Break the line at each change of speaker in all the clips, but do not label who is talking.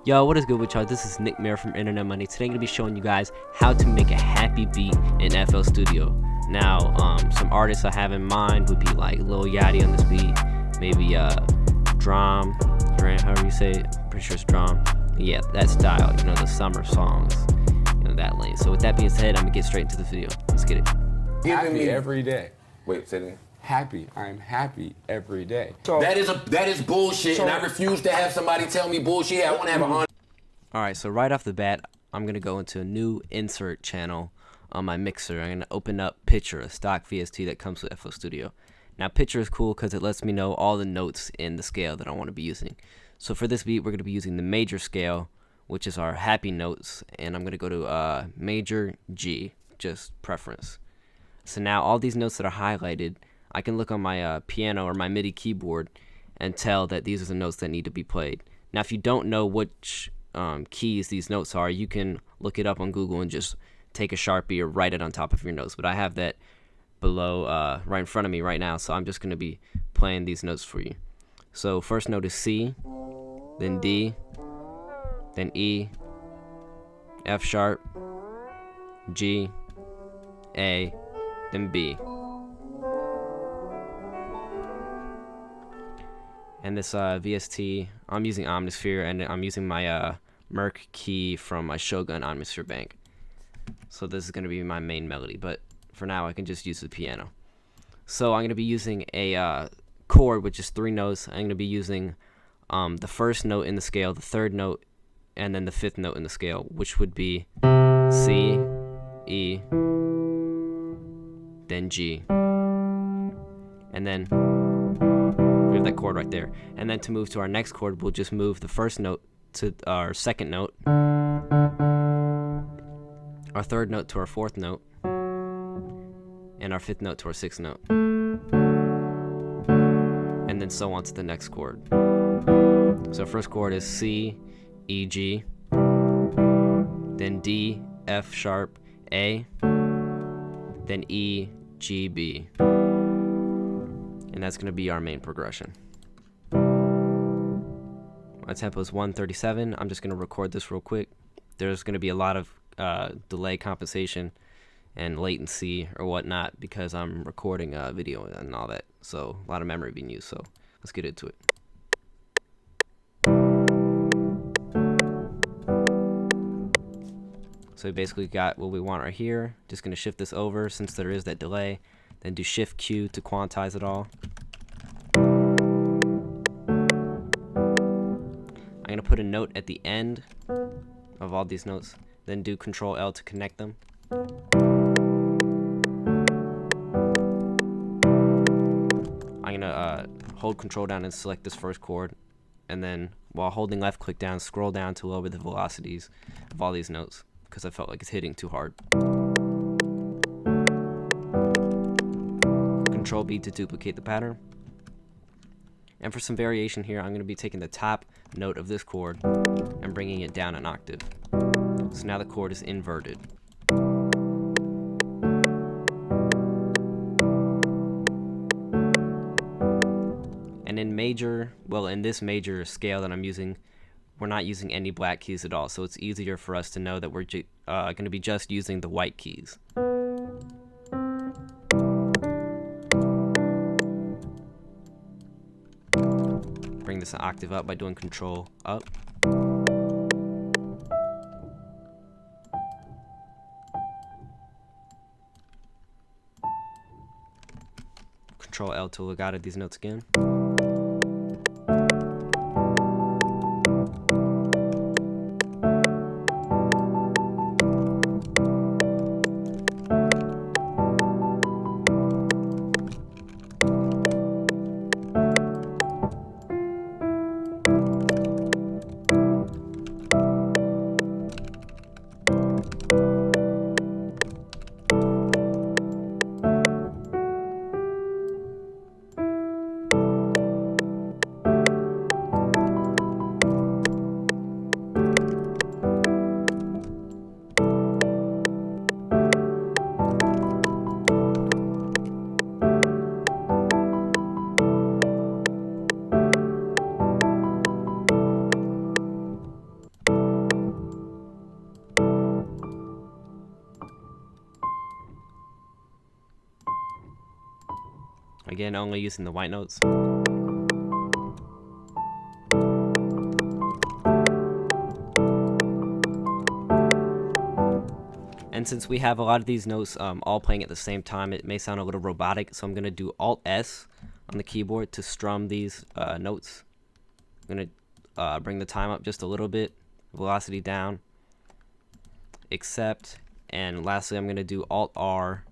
Yo, what is good with y'all? This is Mira from Internet Money. Today I'm going to be showing you guys how to make a happy beat in FL Studio. Now, some artists I have in mind would be like Lil Yachty on this beat, maybe Drum, however you say it, I'm pretty sure it's Drum. Yeah, that style, you know, the summer songs, you know, that lane. So with that being said, I'm going to get straight into the video. Let's get it.
Happy every day.
Wait, say that again.
Happy. I'm happy every day.
So that is bullshit, and I refuse to have somebody tell me bullshit. I want to have a honest.
Alright, so right off the bat, I'm going to go into a new insert channel on my mixer. I'm going to open up Picture, a stock VST that comes with FL Studio. Now, Picture is cool because it lets me know all the notes in the scale that I want to be using. So for this beat, we're going to be using the major scale, which is our happy notes, and I'm going to go to major G, just preference. So now all these notes that are highlighted, I can look on my piano or my MIDI keyboard and tell that these are the notes that need to be played. Now, if you don't know which keys these notes are, you can look it up on Google and just take a Sharpie or write it on top of your notes. But I have that below, right in front of me right now, so I'm just going to be playing these notes for you. So first note is C, then D, then E, F sharp, G, A, then B. And this VST, I'm using Omnisphere, and I'm using my Merc key from my Shogun Omnisphere bank. So this is going to be my main melody, but for now I can just use the piano. So I'm going to be using a chord, which is 3 notes. I'm going to be using the first note in the scale, the third note, and then the 5th note in the scale, which would be C, E, then G, and then we have that chord right there. And then to move to our next chord, we'll just move the first note to our second note, our third note to our 4th note, and our 5th note to our 6th note, and then so on to the next chord. So first chord is C, E, G, then D, F sharp, A, then E, G, B. And that's going to be our main progression. My tempo is 137. I'm just going to record this real quick. There's going to be a lot of delay compensation and latency or whatnot because I'm recording a video and all that. So a lot of memory being used. So let's get into it. So we basically got what we want right here. Just going to shift this over since there is that delay. Then do Shift Q to quantize it all. I'm going to put a note at the end of all these notes. Then do Control L to connect them. I'm going to hold Control down and select this first chord. And then while holding left click down, scroll down to lower the velocities of all these notes because I felt like it's hitting too hard. Control B to duplicate the pattern. And for some variation here, I'm going to be taking the top note of this chord and bringing it down an octave. So now the chord is inverted. And in major, well, in this major scale that I'm using, we're not using any black keys at all. So it's easier for us to know that we're going to be just using the white keys. Bring this an octave up by doing Control up. Control L to look out at these notes again. Again, only using the white notes. And since we have a lot of these notes all playing at the same time, it may sound a little robotic, so I'm going to do Alt-S on the keyboard to strum these notes. I'm going to bring the time up just a little bit, velocity down, accept, and lastly I'm going to do Alt-R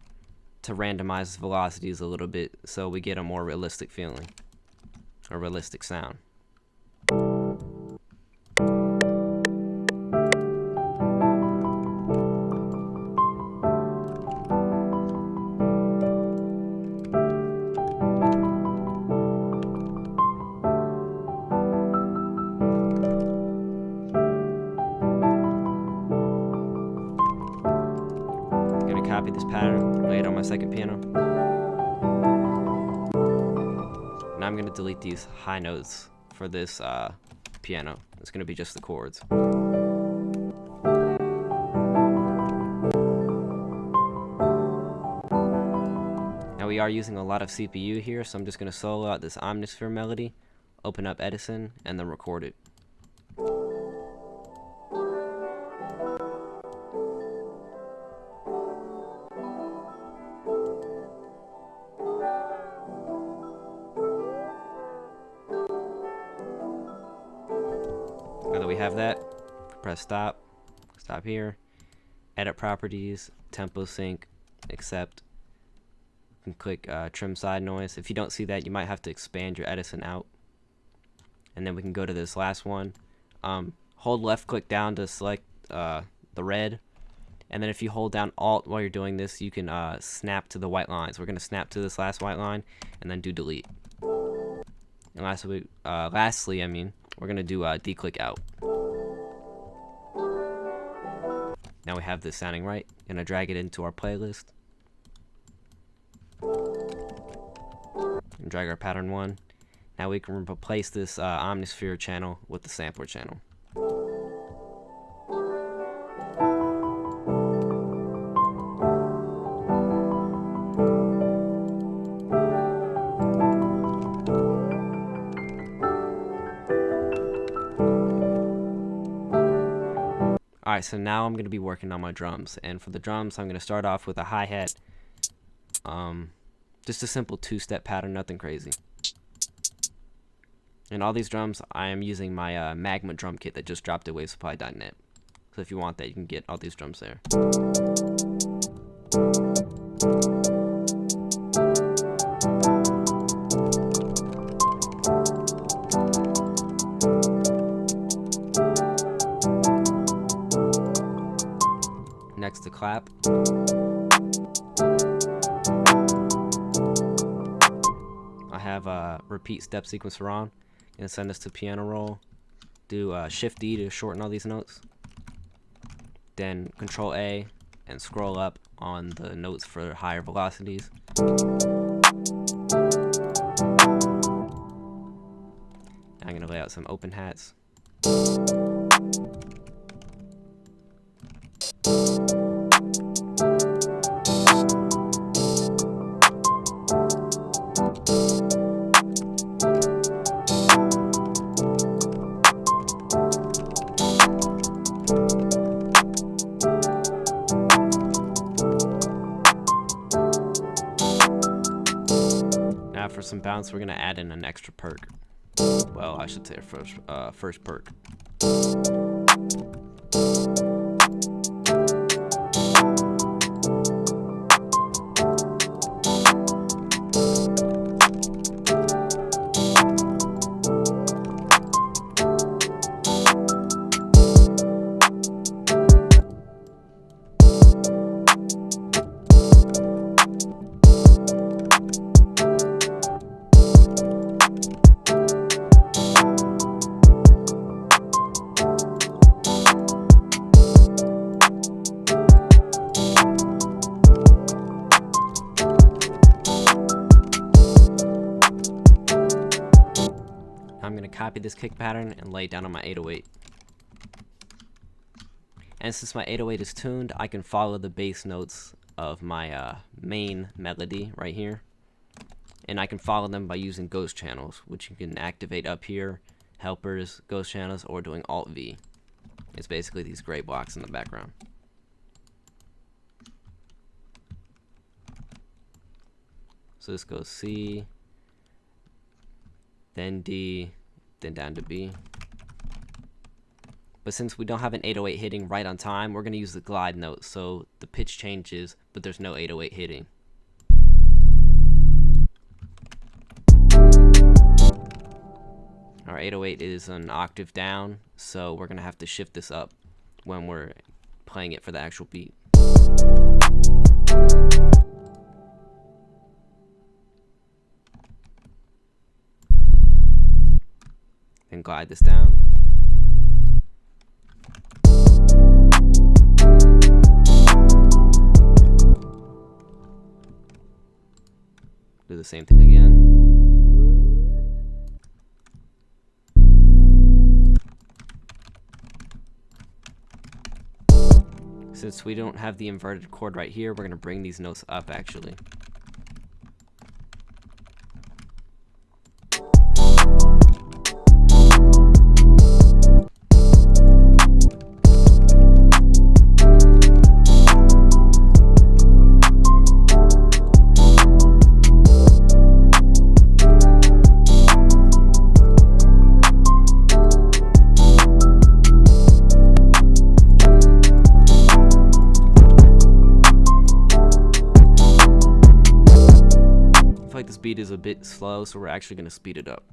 to randomize velocities a little bit so we get a more realistic feeling, a realistic sound. Copy this pattern, lay it on my second piano. Now I'm going to delete these high notes for this piano. It's going to be just the chords. Now we are using a lot of CPU here, so I'm just going to solo out this Omnisphere melody, open up Edison, and then record it. Now that we have that, press stop here, edit properties, tempo sync, accept, and click trim side noise. If you don't see that, you might have to expand your Edison out. And then we can go to this last one. Hold left click down to select the red, and then if you hold down Alt while you're doing this, you can snap to the white lines. We're going to snap to this last white line and then do delete. And lastly, we're going to do declick out. Now we have this sounding right. Going to drag it into our playlist. And drag our pattern 1. Now we can replace this Omnisphere channel with the sampler channel. Alright, so now I'm going to be working on my drums, and for the drums I'm going to start off with a hi-hat, just a simple 2-step pattern, nothing crazy. And all these drums, I am using my Magma drum kit that just dropped at wavesupply.net. So if you want that, you can get all these drums there. Next to clap. I have a repeat step sequence for on. Gonna send this to piano roll. Do Shift D to shorten all these notes. Then Control A and scroll up on the notes for higher velocities. I'm gonna lay out some open hats. Now for some bounce, we're gonna add in an extra perk. Well, I should say first perk. I'm going to copy this kick pattern and lay it down on my 808. And since my 808 is tuned, I can follow the bass notes of my main melody right here. and I can follow them by using ghost channels, which you can activate up here, helpers, ghost channels, or doing Alt V. It's basically these gray blocks in the background. So this goes C, then D, then down to B. But since we don't have an 808 hitting right on time, we're going to use the glide note, so the pitch changes, but there's no 808 hitting. Our 808 is an octave down, so we're going to have to shift this up when we're playing it for the actual beat. Then glide this down. Do the same thing again. Since we don't have the inverted chord right here, we're going to bring these notes up actually. This beat is a bit slow, so we're actually going to speed it up.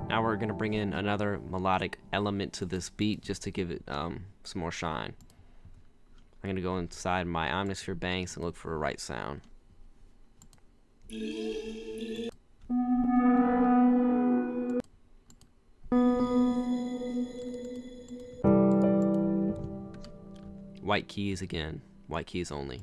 Now we're going to bring in another melodic element to this beat just to give it some more shine. I'm going to go inside my Omnisphere banks and look for a right sound. White keys again, white keys only.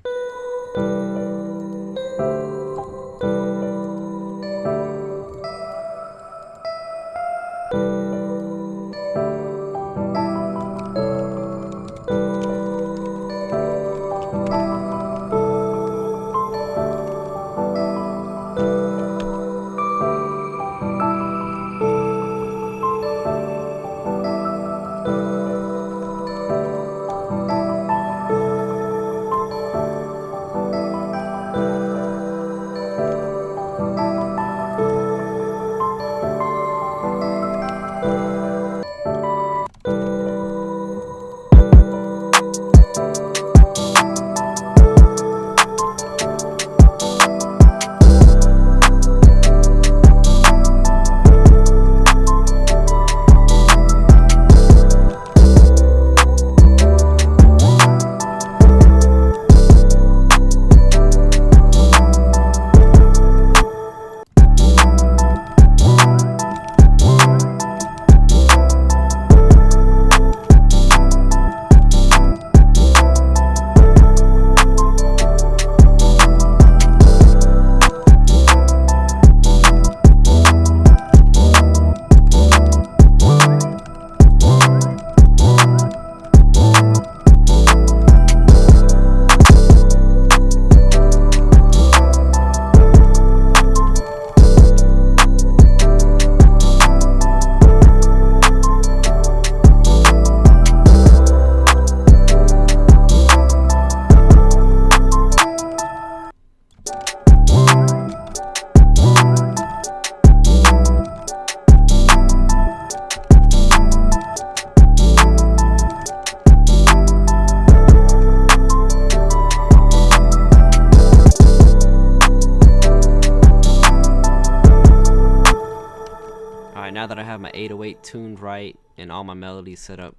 Now that I have my 808 tuned right and all my melodies set up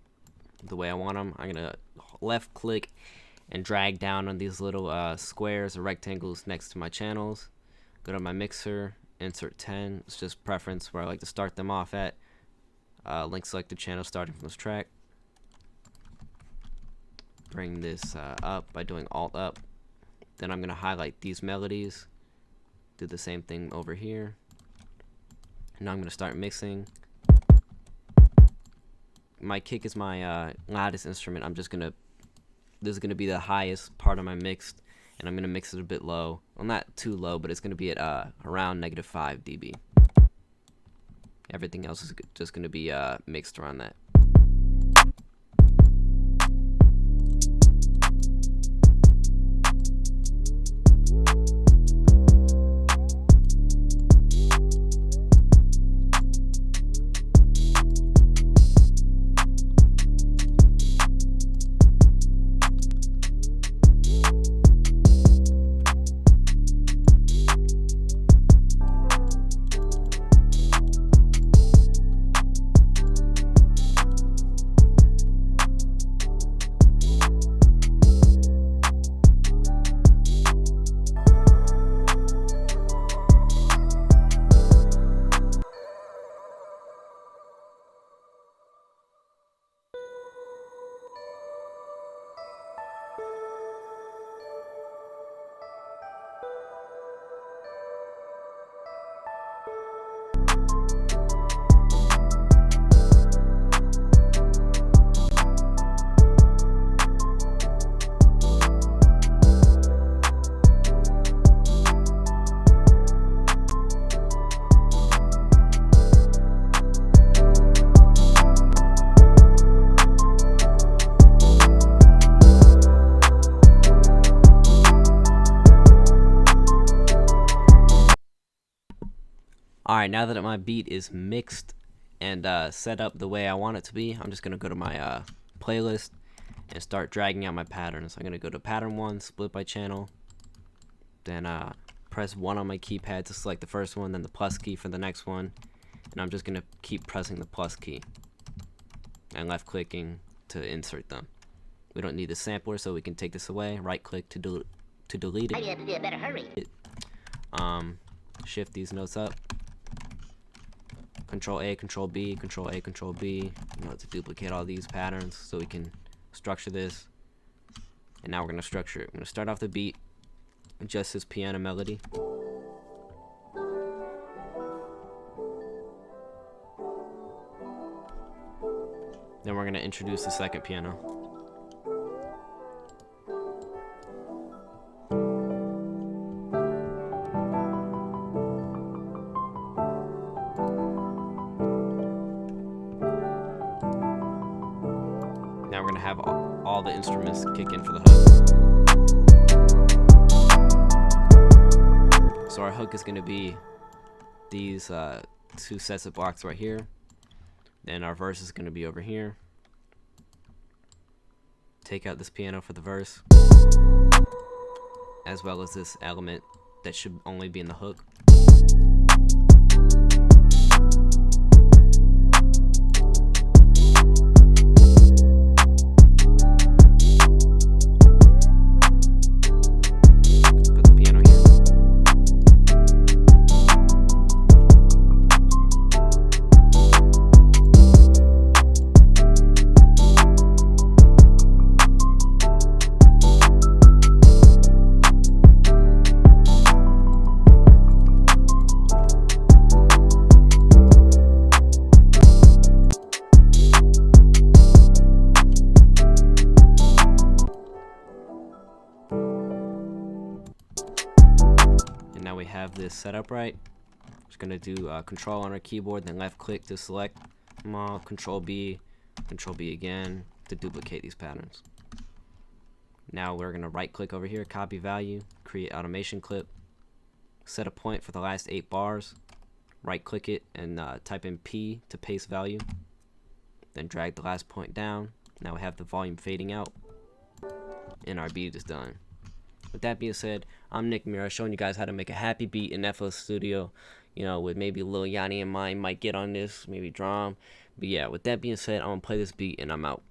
the way I want them, I'm going to left click and drag down on these little squares or rectangles next to my channels. Go to my mixer, insert 10. It's just preference where I like to start them off at. Link selected channel starting from this track. Bring this up by doing Alt up. Then I'm going to highlight these melodies. Do the same thing over here. Now I'm going to start mixing. my kick is my loudest instrument. This is gonna be the highest part of my mix, and I'm gonna mix it a bit low. Well, not too low, but it's gonna be at around -5 dB. Everything else is just gonna be mixed around that. Alright, now that my beat is mixed and set up the way I want it to be, I'm just going to go to my playlist and start dragging out my patterns. I'm going to go to pattern 1, split by channel, then press 1 on my keypad to select the first one, then the plus key for the next one, and I'm just going to keep pressing the plus key and left clicking to insert them. We don't need the sampler, so we can take this away, right click to delete it.
You better hurry.
Shift these notes up. Control A, Control B, Control A, Control B, to duplicate all these patterns so we can structure this. And now we're going to structure it. I'm going to start off the beat, adjust this piano melody. Then we're going to introduce the second piano. Now we're going to have all the instruments kick in for the hook. So our hook is going to be these 2 sets of blocks right here. Then our verse is going to be over here. Take out this piano for the verse, as well as this element that should only be in the hook. Now we have this set up right. Just gonna do control on our keyboard, then left click to select them all, control B again to duplicate these patterns. Now we're gonna right click over here, copy value, create automation clip, set a point for the last 8 bars, right click it and type in P to paste value, then drag the last point down. Now we have the volume fading out and our beat is done. With that being said, I'm Nick Mira, showing you guys how to make a happy beat in FL Studio, with maybe Lil Yachty in mind, might get on this, maybe drum. But yeah, with that being said, I'm gonna play this beat and I'm out.